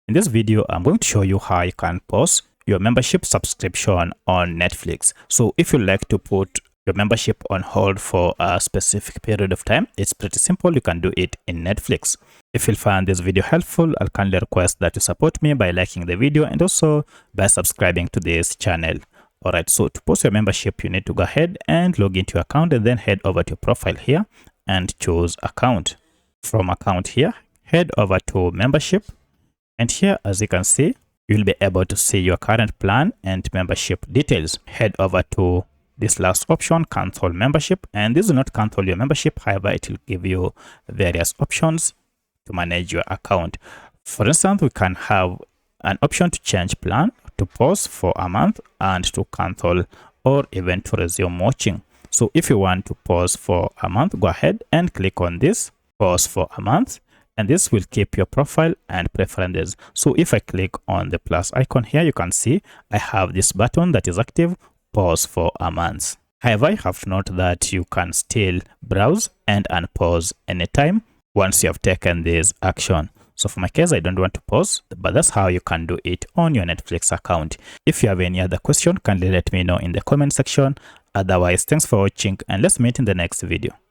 In this video, I'm going to show you how you can pause your membership subscription on Netflix. So if you like to put your membership on hold for a specific period of time, it's pretty simple. You can do it in Netflix. If you find this video helpful, I'll kindly request that you support me by liking the video and also by subscribing to this channel. Alright, so to pause your membership, you need to go ahead and log into your account and then head over to your profile here and choose account. From account here, head over to membership. And here, as you can see, you'll be able to see your current plan and membership details. Head over to this last option, cancel membership. And this will not cancel your membership. However, it will give you various options to manage your account. For instance, we can have an option to change plan, to pause for a month, and to cancel or even to resume watching. So if you want to pause for a month, go ahead and click on this, pause for a month. And this will keep your profile and preferences. So if I click on the plus icon here, you can see I have this button that is active, pause for a month. However, I have to note that you can still browse and unpause anytime once you have taken this action. So for my case, I don't want to pause, but that's how you can do it on your Netflix account. If you have any other question, kindly let me know in the comment section. Otherwise, thanks for watching and let's meet in the next video.